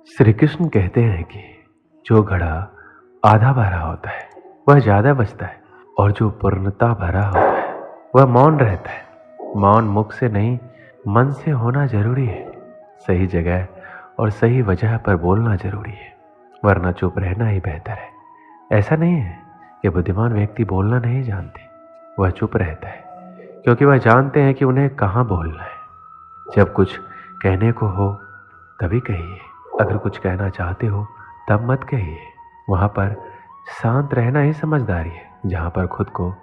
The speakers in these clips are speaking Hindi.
श्री कृष्ण कहते हैं कि जो घड़ा आधा भरा होता है वह ज्यादा बचता है और जो पूर्णता भरा होता है वह मौन रहता है। मौन मुख से नहीं मन से होना जरूरी है। सही जगह और सही वजह पर बोलना जरूरी है, वरना चुप रहना ही बेहतर है। ऐसा नहीं है कि बुद्धिमान व्यक्ति बोलना नहीं जानते, वह चुप रहता है क्योंकि वह जानते हैं कि उन्हें कहाँ बोलना है। जब कुछ कहने को हो तभी कहिए, अगर कुछ कहना चाहते हो तब मत कहिए। वहां पर शांत रहना ही समझदारी है, जहां पर खुद को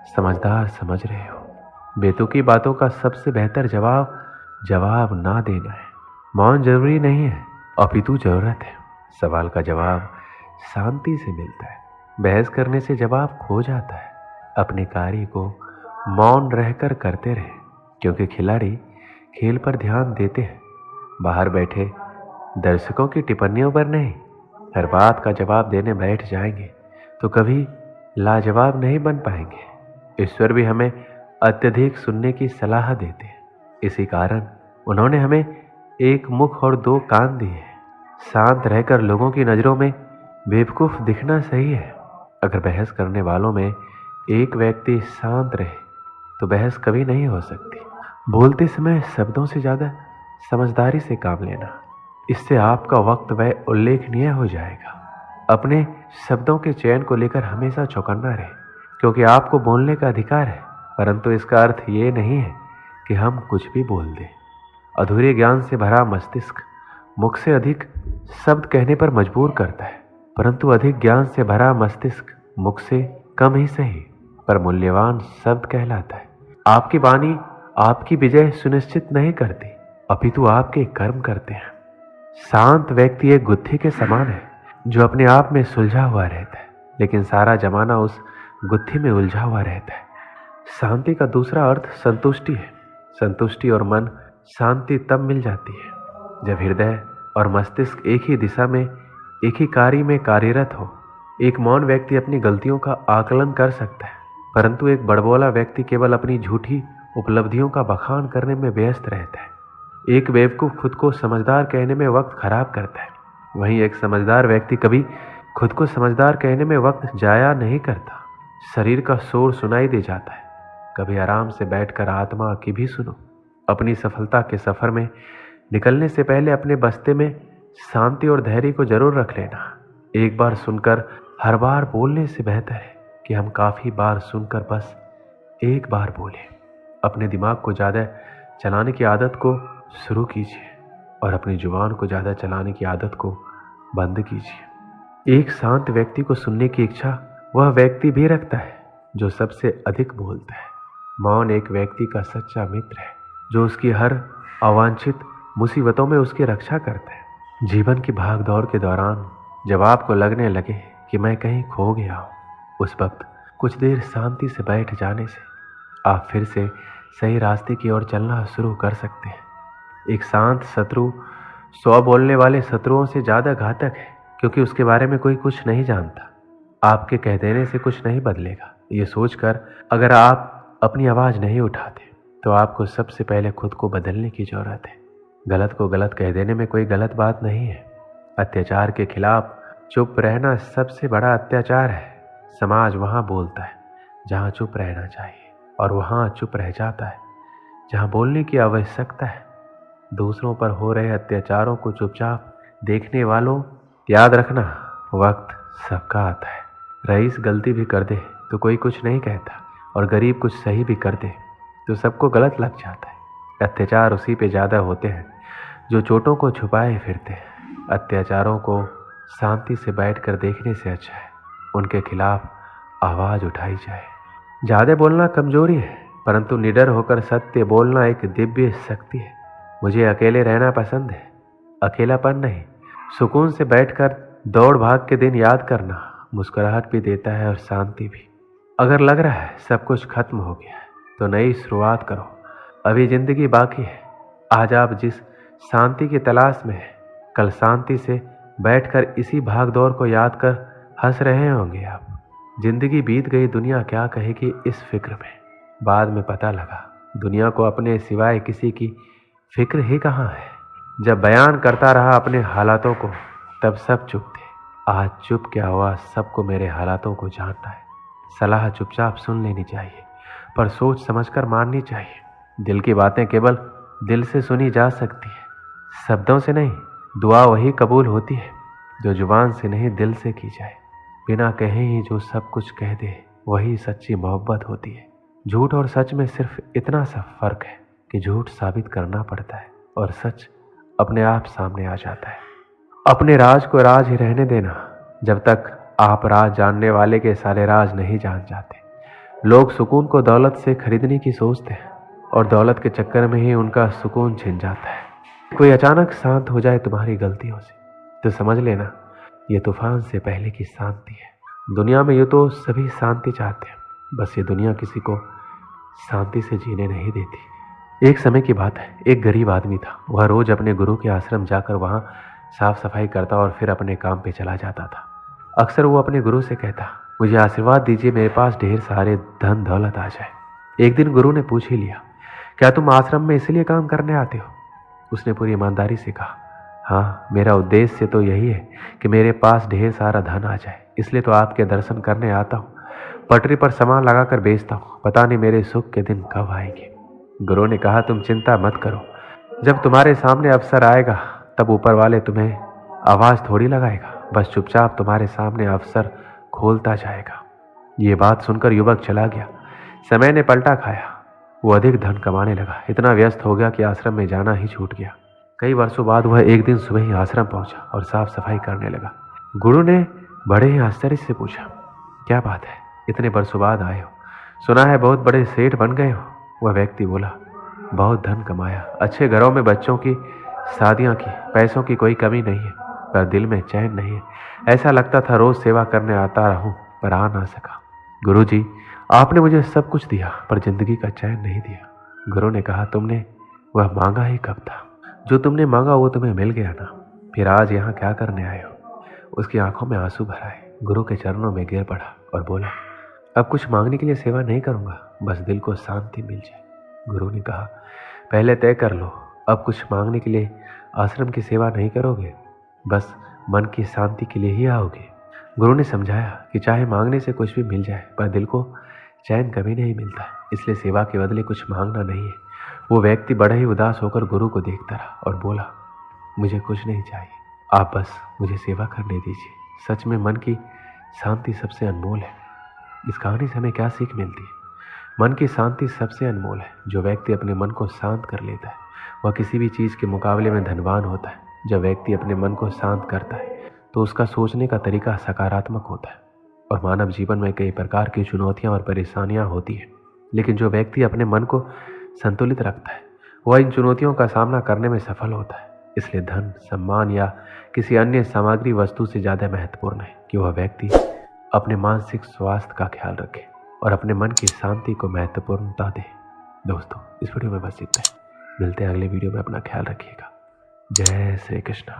समझदार समझ रहे हो। बेतुकी बातों का सबसे बेहतर जवाब ना देना है। मौन जरूरी नहीं है, अपितु जरूरत है। सवाल का जवाब शांति से मिलता है, बहस करने से जवाब खो जाता है। अपने कार्य को मौन रहकर करते रहे, क्योंकि खिलाड़ी खेल पर ध्यान देते हैं, बाहर बैठे दर्शकों की टिप्पणियों पर नहीं। हर बात का जवाब देने बैठ जाएंगे तो कभी लाजवाब नहीं बन पाएंगे। ईश्वर भी हमें अत्यधिक सुनने की सलाह देते हैं, इसी कारण उन्होंने हमें एक मुख और दो कान दिए हैं। शांत रहकर लोगों की नज़रों में बेवकूफ़ दिखना सही है। अगर बहस करने वालों में एक व्यक्ति शांत रहे तो बहस कभी नहीं हो सकती। बोलते समय शब्दों से ज़्यादा समझदारी से काम लेना, इससे आपका वक्त वह उल्लेखनीय हो जाएगा। अपने शब्दों के चयन को लेकर हमेशा चौकन्ना रहे, क्योंकि आपको बोलने का अधिकार है, परंतु इसका अर्थ ये नहीं है कि हम कुछ भी बोल दें। अधूरे ज्ञान से भरा मस्तिष्क मुख से अधिक शब्द कहने पर मजबूर करता है, परंतु अधिक ज्ञान से भरा मस्तिष्क मुख से कम ही सही पर मूल्यवान शब्द कहलाता है। आपकी वाणी आपकी विजय सुनिश्चित नहीं करती, अपितु आपके कर्म करते हैं। शांत व्यक्ति एक गुत्थी के समान है जो अपने आप में सुलझा हुआ रहता है, लेकिन सारा जमाना उस गुत्थी में उलझा हुआ रहता है। शांति का दूसरा अर्थ संतुष्टि है। संतुष्टि और मन शांति तब मिल जाती है जब हृदय और मस्तिष्क एक ही दिशा में एक ही कार्य में कार्यरत हो। एक मौन व्यक्ति अपनी गलतियों का आकलन कर सकता है, परंतु एक बड़बोला व्यक्ति केवल अपनी झूठी उपलब्धियों का बखान करने में व्यस्त रहता है। एक बेवकूफ़ खुद को समझदार कहने में वक्त खराब करता है, वहीं एक समझदार व्यक्ति कभी खुद को समझदार कहने में वक्त जाया नहीं करता। शरीर का शोर सुनाई दे जाता है, कभी आराम से बैठकर आत्मा की भी सुनो। अपनी सफलता के सफर में निकलने से पहले अपने बस्ते में शांति और धैर्य को जरूर रख लेना। एक बार सुनकर हर बार बोलने से बेहतर है कि हम काफ़ी बार सुनकर बस एक बार बोलें। अपने दिमाग को ज़्यादा चलाने की आदत को शुरू कीजिए और अपनी जुबान को ज़्यादा चलाने की आदत को बंद कीजिए। एक शांत व्यक्ति को सुनने की इच्छा वह व्यक्ति भी रखता है जो सबसे अधिक बोलता है। मौन एक व्यक्ति का सच्चा मित्र है जो उसकी हर अवांछित मुसीबतों में उसकी रक्षा करता है। जीवन की भाग दौड़ के दौरान जब आपको लगने लगे कि मैं कहीं खो गया हूँ, उस वक्त कुछ देर शांति से बैठ जाने से आप फिर से सही रास्ते की ओर चलना शुरू कर सकते हैं। एक शांत शत्रु 100 बोलने वाले शत्रुओं से ज़्यादा घातक है, क्योंकि उसके बारे में कोई कुछ नहीं जानता। आपके कह देने से कुछ नहीं बदलेगा, ये सोचकर अगर आप अपनी आवाज़ नहीं उठाते तो आपको सबसे पहले खुद को बदलने की ज़रूरत है। गलत को गलत कह देने में कोई गलत बात नहीं है। अत्याचार के खिलाफ चुप रहना सबसे बड़ा अत्याचार है। समाज वहाँ बोलता है जहाँ चुप रहना चाहिए, और वहाँ चुप रह जाता है जहाँ बोलने की आवश्यकता है। दूसरों पर हो रहे अत्याचारों को चुपचाप देखने वालों, याद रखना वक्त सबका आता है। रईस गलती भी कर दे तो कोई कुछ नहीं कहता, और गरीब कुछ सही भी कर दे तो सबको गलत लग जाता है। अत्याचार उसी पे ज़्यादा होते हैं जो चोटों को छुपाए फिरते हैं। अत्याचारों को शांति से बैठकर देखने से अच्छा है उनके खिलाफ आवाज़ उठाई जाए। ज़्यादा बोलना कमजोरी है, परंतु निडर होकर सत्य बोलना एक दिव्य शक्ति है। मुझे अकेले रहना पसंद है, अकेलापन नहीं। सुकून से बैठकर दौड़ भाग के दिन याद करना मुस्कुराहट भी देता है और शांति भी। अगर लग रहा है सब कुछ खत्म हो गया है तो नई शुरुआत करो, अभी जिंदगी बाकी है। आज आप जिस शांति की तलाश में हैं, कल शांति से बैठकर इसी भाग दौड़ को याद कर हंस रहे होंगे आप। जिंदगी बीत गई, दुनिया क्या कहेगी इस फिक्र में। बाद में पता लगा दुनिया को अपने सिवाय किसी की फिक्र ही कहाँ है। जब बयान करता रहा अपने हालातों को, तब सब चुप थे। आज चुप क्या हुआ, सबको मेरे हालातों को जानना है। सलाह चुपचाप सुन लेनी चाहिए, पर सोच समझकर माननी चाहिए। दिल की बातें केवल दिल से सुनी जा सकती है, शब्दों से नहीं। दुआ वही कबूल होती है जो जुबान से नहीं दिल से की जाए। बिना कहे ही जो सब कुछ कह दे, वही सच्ची मोहब्बत होती है। झूठ और सच में सिर्फ इतना सा फर्क है कि झूठ साबित करना पड़ता है और सच अपने आप सामने आ जाता है। अपने राज को राज ही रहने देना, जब तक आप राज जानने वाले के सारे राज नहीं जान जाते। लोग सुकून को दौलत से खरीदने की सोचते हैं और दौलत के चक्कर में ही उनका सुकून छिन जाता है। कोई अचानक शांत हो जाए तुम्हारी गलतियों से, तो समझ लेना ये तूफान से पहले की शांति है। दुनिया में यूँ तो सभी शांति चाहते हैं, बस ये दुनिया किसी को शांति से जीने नहीं देती। एक समय की बात है, एक गरीब आदमी था। वह रोज अपने गुरु के आश्रम जाकर वहाँ साफ सफाई करता और फिर अपने काम पे चला जाता था। अक्सर वो अपने गुरु से कहता, मुझे आशीर्वाद दीजिए, मेरे पास ढेर सारे धन दौलत आ जाए। एक दिन गुरु ने पूछ ही लिया, क्या तुम आश्रम में इसलिए काम करने आते हो? उसने पूरी ईमानदारी से कहा, हाँ, मेरा उद्देश्य तो यही है कि मेरे पास ढेर सारा धन आ जाए, इसलिए तो आपके दर्शन करने आता हूँ। पटरी पर सामान लगाकर बेचता हूँ, पता नहीं मेरे सुख के दिन कब आएंगे। गुरु ने कहा, तुम चिंता मत करो, जब तुम्हारे सामने अवसर आएगा तब ऊपर वाले तुम्हें आवाज़ थोड़ी लगाएगा, बस चुपचाप तुम्हारे सामने अवसर खोलता जाएगा। ये बात सुनकर युवक चला गया। समय ने पलटा खाया, वो अधिक धन कमाने लगा, इतना व्यस्त हो गया कि आश्रम में जाना ही छूट गया। कई वर्षों बाद वह एक दिन सुबह ही आश्रम पहुंचा और साफ सफाई करने लगा। गुरु ने बड़े ही आश्चर्य से पूछा, क्या बात है, इतने वर्षों बाद आए हो? सुना है बहुत बड़े सेठ बन गए हो। वह व्यक्ति बोला, बहुत धन कमाया, अच्छे घरों में बच्चों की शादियां की, पैसों की कोई कमी नहीं है, पर दिल में चैन नहीं है। ऐसा लगता था रोज सेवा करने आता रहूं, पर आ ना सका। गुरु जी, आपने मुझे सब कुछ दिया, पर जिंदगी का चैन नहीं दिया। गुरु ने कहा, तुमने वह मांगा ही कब था? जो तुमने मांगा वो तुम्हें मिल गया ना, फिर आज यहाँ क्या करने आए हो? उसकी आंखों में आंसू भर आए। गुरु के चरणों में गिर पड़ा और बोला, अब कुछ मांगने के लिए सेवा नहीं करूंगा, बस दिल को शांति मिल जाए। गुरु ने कहा, पहले तय कर लो, अब कुछ मांगने के लिए आश्रम की सेवा नहीं करोगे, बस मन की शांति के लिए ही आओगे। गुरु ने समझाया कि चाहे मांगने से कुछ भी मिल जाए, पर दिल को चैन कभी नहीं मिलता, इसलिए सेवा के बदले कुछ मांगना नहीं है। वो व्यक्ति बड़ा ही उदास होकर गुरु को देखता रहा और बोला, मुझे कुछ नहीं चाहिए, आप बस मुझे सेवा करने दीजिए। सच में मन की शांति सबसे अनमोल है। इस कहानी से हमें क्या सीख मिलती है? मन की शांति सबसे अनमोल है। जो व्यक्ति अपने मन को शांत कर लेता है, वह किसी भी चीज़ के मुकाबले में धनवान होता है। जब व्यक्ति अपने मन को शांत करता है तो उसका सोचने का तरीका सकारात्मक होता है। और मानव जीवन में कई प्रकार की चुनौतियां और परेशानियां होती हैं, लेकिन जो व्यक्ति अपने मन को संतुलित रखता है, वह इन चुनौतियों का सामना करने में सफल होता है। इसलिए धन, सम्मान या किसी अन्य सामग्री वस्तु से ज़्यादा महत्वपूर्ण है कि वह व्यक्ति अपने मानसिक स्वास्थ्य का ख्याल रखे और अपने मन की शांति को महत्वपूर्णता दे। दोस्तों, इस वीडियो में बस इतना है। मिलते हैं अगले वीडियो में। अपना ख्याल रखिएगा। जय श्री कृष्ण।